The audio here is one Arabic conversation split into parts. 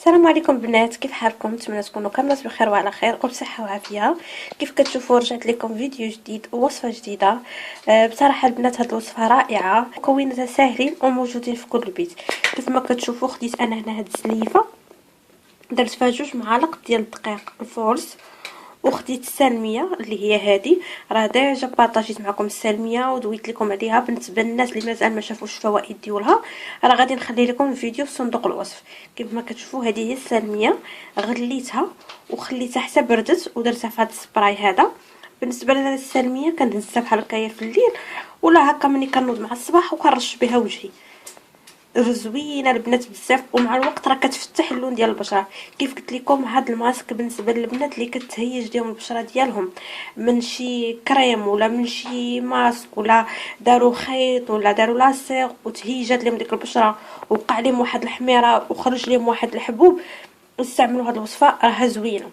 السلام عليكم بنات، كيف حالكم؟ نتمنى تكونوا كاملين بخير وعلى خير وبصحه وعافيه. كيف كتشوفوا رجعت لكم فيديو جديد ووصفه جديده. بصراحه البنات هاد الوصفه رائعه، مكوناتها ساهلين وموجودين في كل بيت. كيف ما كتشوفوا خديت انا هنا هاد السليفه، درت فيها 2 معالق ديال الدقيق الفورس، وخديت السلميه اللي هي هذه. راه ديجا بارطاجيت معكم السلميه ودويت لكم عليها. بالنسبه للناس اللي مازال ما شافوش الفوائد ديالها راه غادي نخلي لكم الفيديو في صندوق الوصف. كيف ما كتشوفوا هذه هي السلميه، غليتها وخليتها حتى بردت ودرتها في هذا السبراي هذا. بالنسبه للسلميه كندهزها بحال هكايا في الليل ولا هكا ملي كنوض مع الصباح وكنرش بها وجهي. زوينه البنات بزاف، ومع الوقت راه كتفتح اللون ديال البشره. كيف قلت لكم هاد الماسك بالنسبه للبنات اللي كتهيج ليهم البشره ديالهم من شي كريم ولا من شي ماسك، ولا داروا خيط ولا داروا لاصق وتهيجات لهم ديك البشره ووقع لهم واحد الحميره وخرج لهم واحد الحبوب، استعملوا هاد الوصفه راها زوينه.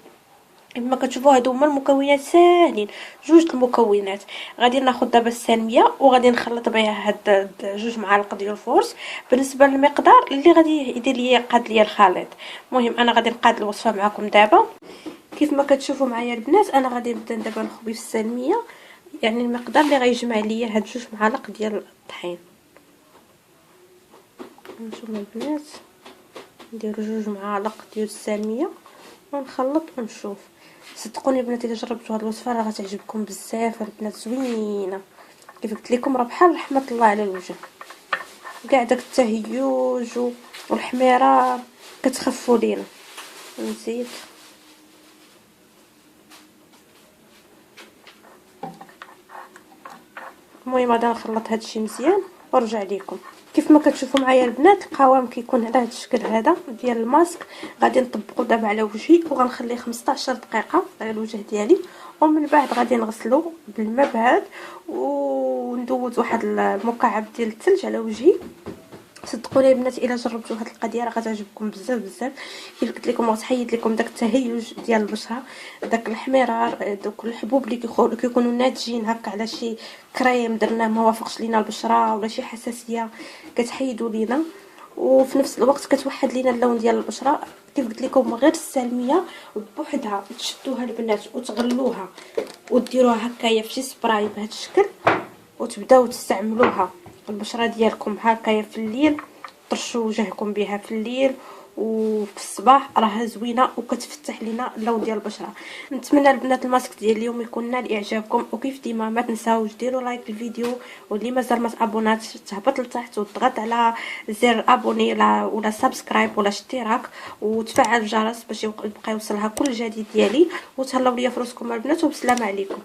كما كتشوفوا هادو هما المكونات ساهلين. 2 المكونات غادي ناخذ دابا السلميه وغادي نخلط بها هاد 2 معالق ديال الفورس. بالنسبه للمقدار اللي غادي يدير لي يقاد لي الخليط، المهم انا غادي نقاد الوصفه معكم دابا. كيف ما كتشوفوا معايا البنات انا غادي نبدا دابا نخوي في السلميه، يعني المقدار اللي غيجمع ليا هاد 2 معالق ديال الطحين. نتوما البنات نديرو 2 معالق ديال السلميه ونخلط ونشوف. صدقوني البنات الا جربتوا هاد الوصفه راه غتعجبكم بزاف البنات، زوينه. كيف قلت لكم راه بحال رحمه الله على الوجه، كاع داك التهيج والحميره كتخفوا لينا. نزيد المهم غادي نخلط هادشي مزيان ونرجع لكم. كيف ما كتشوفوا معايا البنات القوام كيكون على هذا الشكل هذا ديال الماسك. غادي نطبقوا دابا على وجهي وغنخليه 15 دقيقه على الوجه ديالي، ومن بعد غادي نغسلو بالماء بارد وندوز واحد المكعب ديال الثلج على وجهي. صدقوني البنات الا جربتوا هاد القضيه راه غتعجبكم بزاف بزاف. كيف قلت لكم غتحيد لكم داك التهيج ديال البشره، داك الاحمرار، دوك الحبوب اللي كيكونوا ناتجين هكا على شي كريم درناه ما وافقش لينا البشره ولا شي حساسيه، كتحيدوا لينا وفي نفس الوقت كتوحد لينا اللون ديال البشره. كيف قلت لكم غير السلميه بوحدها تشدوها البنات وتغلوها وديروها هكايا في شي سبراي بهذا الشكل وتبداو تستعملوها البشره ديالكم هكايا في الليل، طرشوا وجهكم بها في الليل وفي الصباح راها زوينه وكتفتح لنا اللون ديال البشره. نتمنى البنات الماسك ديال اليوم يكون نال اعجابكم، وكيف ديما ما تنساوش ديروا لايك للفيديو، واللي مازال ما تابوناتش تهبط لتحت وتضغط على زر ابوني ولا سبسكرايب ولا اشتراك وتفعل الجرس باش يبقى يوصلها كل جديد ديالي. وتهلاو ليا في راسكم البنات وبسلامه عليكم.